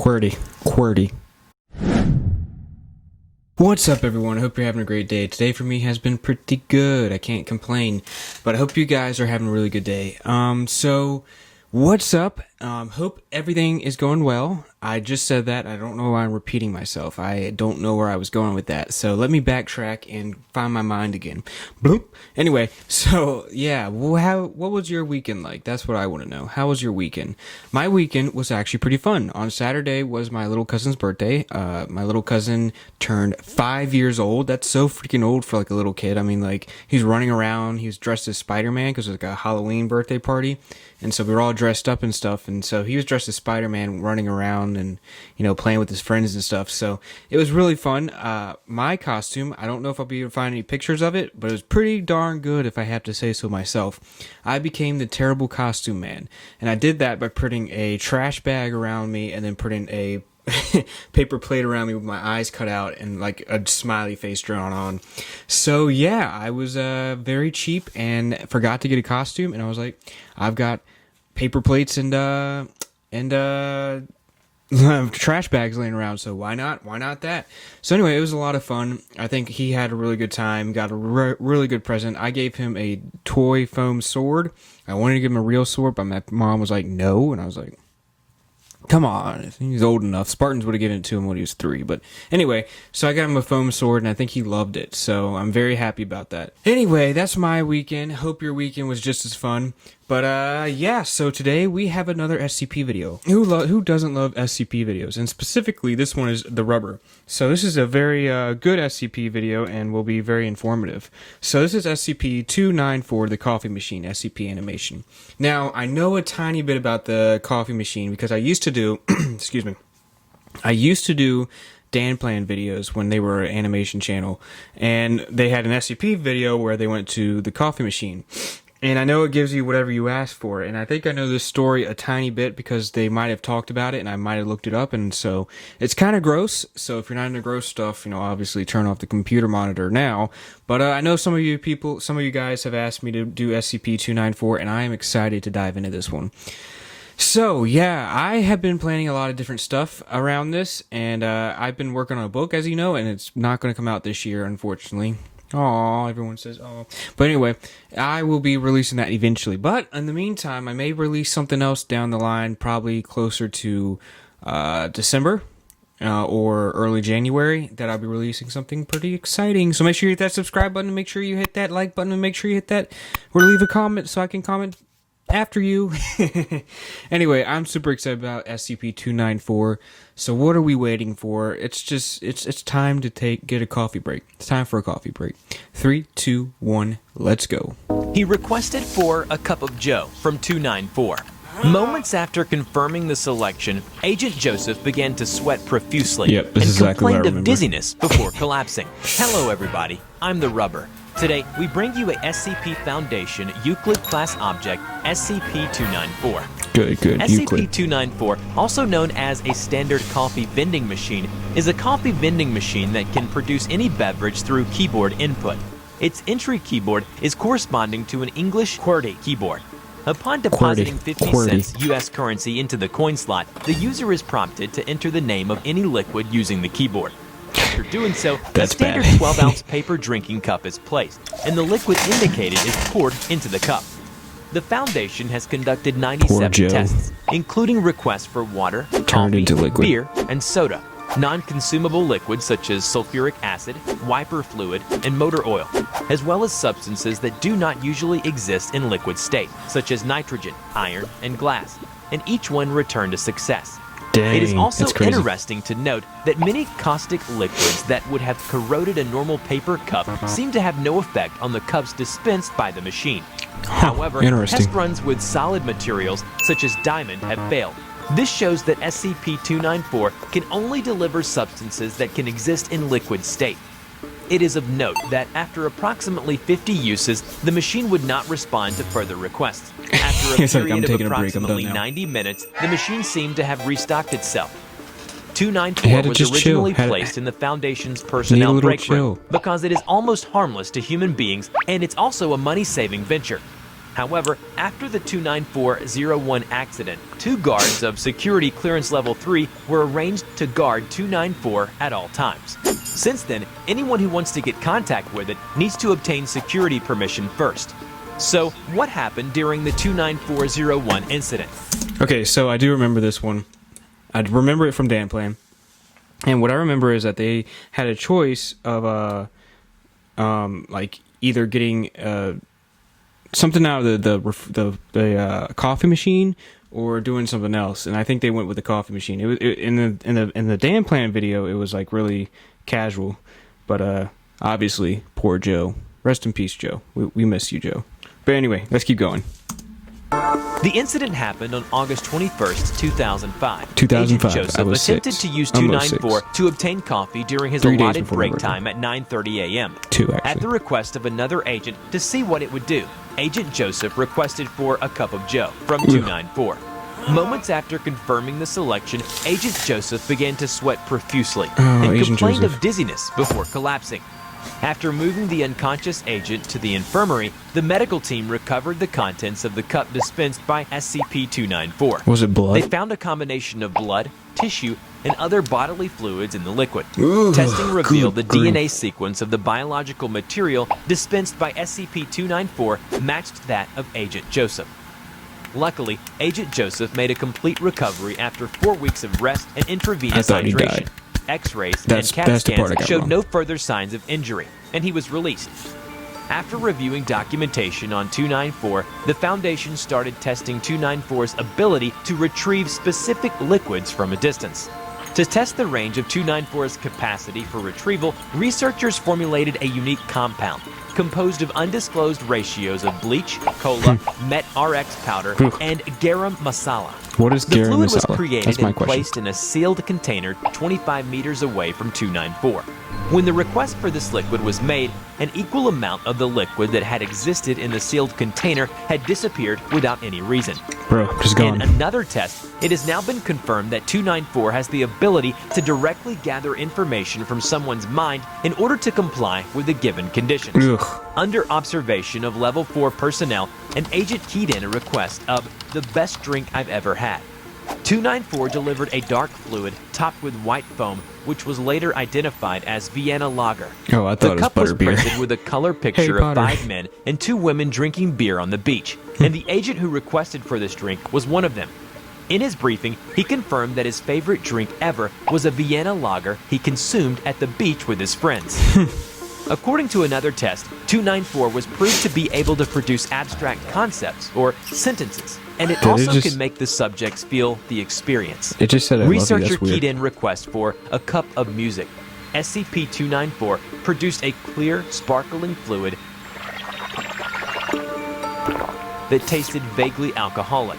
QWERTY. What's up, everyone? I hope you're having a great day. Today for me has been pretty good. I can't complain, but I hope you guys are having a really good day. So what's up? Hope everything is going well. I just said that. I don't know why I'm repeating myself. I don't know where I was going with that. So let me backtrack and find my mind again. Bloop. Anyway, so yeah, what was your weekend like? That's what I want to know. How was your weekend? My weekend was actually pretty fun. On Saturday was my little cousin's birthday. My little cousin turned 5 years old. That's so freaking old for like a little kid. I mean, like, he's running around. He was dressed as Spider-Man because it was like a Halloween birthday party. And so we were all dressed up and stuff. And so he was dressed as Spider-Man running around and, you know, playing with his friends and stuff. So it was really fun. My costume, I don't know if I'll be able to find any pictures of it, but it was pretty darn good if I have to say so myself. I became the terrible costume man. And I did that by putting a trash bag around me and then putting a paper plate around me with my eyes cut out and like a smiley face drawn on. So yeah, I was very cheap and forgot to get a costume, and I was like, I've got paper plates and trash bags laying around, so why not that? So anyway, it was a lot of fun. I think he had a really good time, got a really good present. I gave him a toy foam sword. I wanted to give him a real sword, but my mom was like, no, and I was like, come on, he's old enough. Spartans would have given it to him when he was 3. But anyway, so I got him a foam sword, and I think he loved it. So I'm very happy about that. Anyway, that's my weekend. Hope your weekend was just as fun. But yeah, so today we have another SCP video. Who doesn't love SCP videos? And specifically, this one is the rubber. So this is a very good SCP video and will be very informative. So this is SCP-294, the coffee machine, SCP animation. Now, I know a tiny bit about the coffee machine because I used to do, excuse me, I used to do Dan Plan videos when they were an animation channel, and they had an SCP video where they went to the coffee machine. And I know it gives you whatever you ask for, and I think I know this story a tiny bit because they might have talked about it and I might have looked it up, and so it's kind of gross. So if you're not into gross stuff, you know, obviously turn off the computer monitor now. But I know some of you guys have asked me to do SCP-294, and I am excited to dive into this one. So yeah, I have been planning a lot of different stuff around this, and I've been working on a book, as you know, and it's not going to come out this year, unfortunately. Aw, everyone says aw. But anyway, I will be releasing that eventually. But in the meantime, I may release something else down the line, probably closer to December or early January, that I'll be releasing something pretty exciting. So make sure you hit that subscribe button, make sure you hit that like button, and make sure you hit that, or leave a comment so I can comment after you. Anyway, I'm super excited about SCP-294. So what are we waiting for? It's time to get a coffee break. It's time for a coffee break. 3, 2, 1, let's go. He requested for a cup of Joe from 294. Moments after confirming the selection, Agent Joseph began to sweat profusely and complained of dizziness before collapsing. Hello everybody, I'm the Rubber. Today, we bring you a SCP Foundation Euclid class object, SCP-294. Good, SCP-294, also known as a standard coffee vending machine, is a coffee vending machine that can produce any beverage through keyboard input. Its entry keyboard is corresponding to an English QWERTY keyboard. Upon depositing 50 cents US currency into the coin slot, the user is prompted to enter the name of any liquid using the keyboard. After doing so, a standard 12-ounce paper drinking cup is placed, and the liquid indicated is poured into the cup. The Foundation has conducted 97 tests, including requests for water, coffee, beer, and soda, non-consumable liquids such as sulfuric acid, wiper fluid, and motor oil, as well as substances that do not usually exist in liquid state, such as nitrogen, iron, and glass, and each one returned a success. Dang, it is also interesting to note that many caustic liquids that would have corroded a normal paper cup seem to have no effect on the cups dispensed by the machine. However, test runs with solid materials such as diamond have failed. This shows that SCP-294 can only deliver substances that can exist in liquid state. It is of note that after approximately 50 uses, the machine would not respond to further requests. After a period of approximately 90 minutes, the machine seemed to have restocked itself. 294 was originally placed in the Foundation's personnel break room because it is almost harmless to human beings, and it's also a money-saving venture. However, after the 294-01 accident, 2 guards of security clearance level 3 were arranged to guard 294 at all times. Since then, anyone who wants to get contact with it needs to obtain security permission first. So, what happened during the 294-01 incident? Okay, so I do remember this one. I remember it from Dan Plan. And what I remember is that they had a choice of like either getting something out of the coffee machine or doing something else. And I think they went with the coffee machine. In the Dan Plan video, it was like really casual, but obviously poor Joe. Rest in peace, Joe. We miss you, Joe. But anyway, let's keep going. The incident happened on August 21st, 2005. 2005. Agent Joseph I was attempted 6. to use Almost 294 6. to obtain coffee during his 3 days allotted before break my birthday. time at 9:30 a.m. 2, At actually. the request of another agent to see what it would do, Agent Joseph requested for a cup of Joe from 294. Moments after confirming the selection, Agent Joseph began to sweat profusely and Agent complained Joseph. of dizziness before collapsing. After moving the unconscious agent to the infirmary, the medical team recovered the contents of the cup dispensed by SCP-294. Was it blood? They found a combination of blood, tissue, and other bodily fluids in the liquid. Ugh, Testing revealed the good grief. DNA sequence of the biological material dispensed by SCP-294 matched that of Agent Joseph. Luckily, Agent Joseph made a complete recovery after 4 weeks of rest and intravenous I thought he hydration. died. X-rays That's- and CAT that's the part scans I got showed wrong. no further signs of injury, and he was released. After reviewing documentation on 294, the Foundation started testing 294's ability to retrieve specific liquids from a distance. To test the range of 294's capacity for retrieval, researchers formulated a unique compound composed of undisclosed ratios of bleach, cola, met RX powder, and garam masala. What is The garam fluid was masala? created That's my and question. placed in a sealed container 25 meters away from 294. When the request for this liquid was made, an equal amount of the liquid that had existed in the sealed container had disappeared without any reason. Bro, just In gone. another test, it has now been confirmed that 294 has the ability to directly gather information from someone's mind in order to comply with the given conditions. Ugh. Under observation of Level 4 personnel, an agent keyed in a request of the best drink I've ever had. 294 delivered a dark fluid topped with white foam, which was later identified as Vienna Lager. Oh, I thought The it was cup was butterbeer. printed with a color picture of Potter. 5 men and 2 women drinking beer on the beach, and the agent who requested for this drink was one of them. In his briefing, he confirmed that his favorite drink ever was a Vienna Lager he consumed at the beach with his friends. According to another test, 294 was proved to be able to produce abstract concepts, or sentences, and it Did it also just- can make the subjects feel the experience. It just said I love you. Researcher That's weird. keyed in request for a cup of music. SCP-294 produced a clear, sparkling fluid that tasted vaguely alcoholic.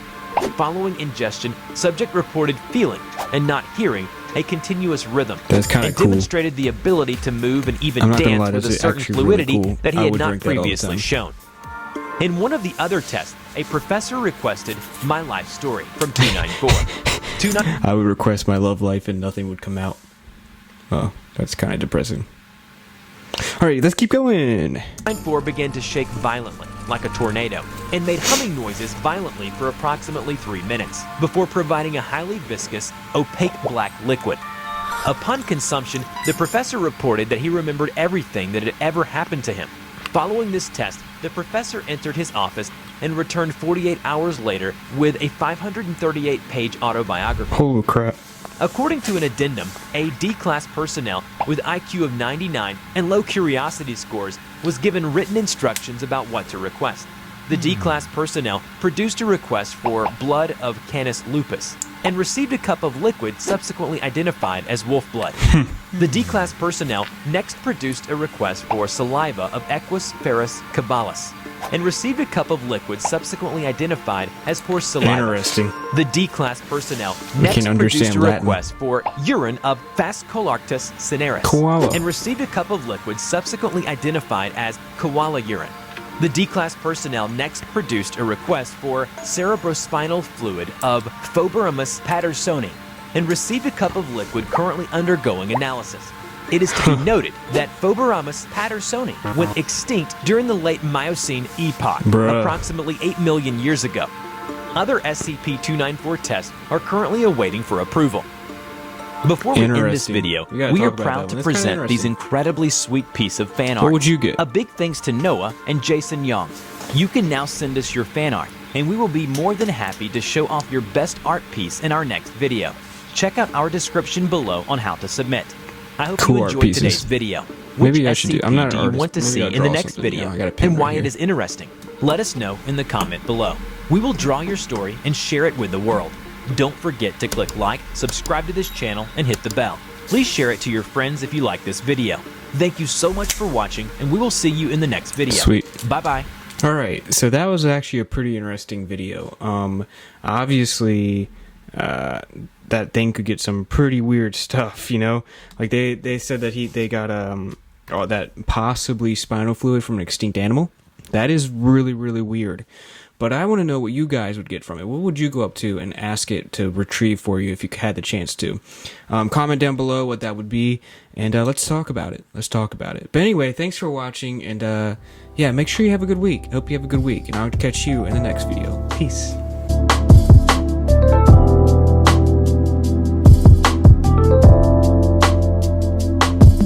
Following ingestion, subject reported feeling, and not hearing, a continuous rhythm. That's kinda and cool. demonstrated the ability to move and even I'm not gonna dance lie, with a that's certain actually really fluidity cool. that he I had would not drink that all the previously time. shown. In one of the other tests, a professor requested My Life Story from 294. 294 I would request my love life and nothing would come out. Oh, that's kind of depressing. Alright, let's keep going. 294 began to shake violently, like a tornado, and made humming noises violently for approximately 3 minutes, before providing a highly viscous, opaque black liquid. Upon consumption, the professor reported that he remembered everything that had ever happened to him. Following this test, the professor entered his office and returned 48 hours later with a 538-page autobiography. Holy crap. According to an addendum, a D-class personnel with IQ of 99 and low curiosity scores was given written instructions about what to request. The D-class personnel produced a request for blood of Canis lupus and received a cup of liquid subsequently identified as wolf blood. The D-class personnel next produced a request for saliva of Equus ferus caballus and received a cup of liquid subsequently identified as horse saliva. Interesting. The D-class personnel We next can produced understand a Latin. request for urine of Phascolarctus cineris Koala. and received a cup of liquid subsequently identified as koala urine. The D-class personnel next produced a request for cerebrospinal fluid of Phobaramus pattersoni and received a cup of liquid currently undergoing analysis. It is to be noted that Phobaramus pattersoni went extinct during the late Miocene epoch, Bruh. approximately 8 million years ago. Other SCP-294 tests are currently awaiting for approval. Before we end this Interesting. video, We gotta we talk are about proud that to one. That's kinda present these interesting. incredibly sweet piece of fan art. What would you get? A big thanks to Noah and Jason Young. You can now send us your fan art, and we will be more than happy to show off your best art piece in our next video. Check out our description below on how to submit. I hope Cool you art enjoyed pieces. today's video. Which Maybe I should do- SCP I'm not an do you artist. want to Maybe see I'll in the draw next something. video, Yeah, I got a pen and right why here. it is interesting? Let us know in the comment below. We will draw your story and share it with the world. Don't forget to click like, subscribe to this channel, and hit the bell. Please share it to your friends if you like this video. Thank you so much for watching, and we will see you in the next video. Sweet. Bye-bye. All right, so that was actually a pretty interesting video. Obviously, that thing could get some pretty weird stuff, you know. Like they said that they got that possibly spinal fluid from an extinct animal. That is really weird. But I want to know what you guys would get from it. What would you go up to and ask it to retrieve for you if you had the chance to? Comment down below what that would be, and let's talk about it. But anyway, thanks for watching, and yeah, make sure you have a good week. Hope you have a good week, and I'll catch you in the next video. Peace.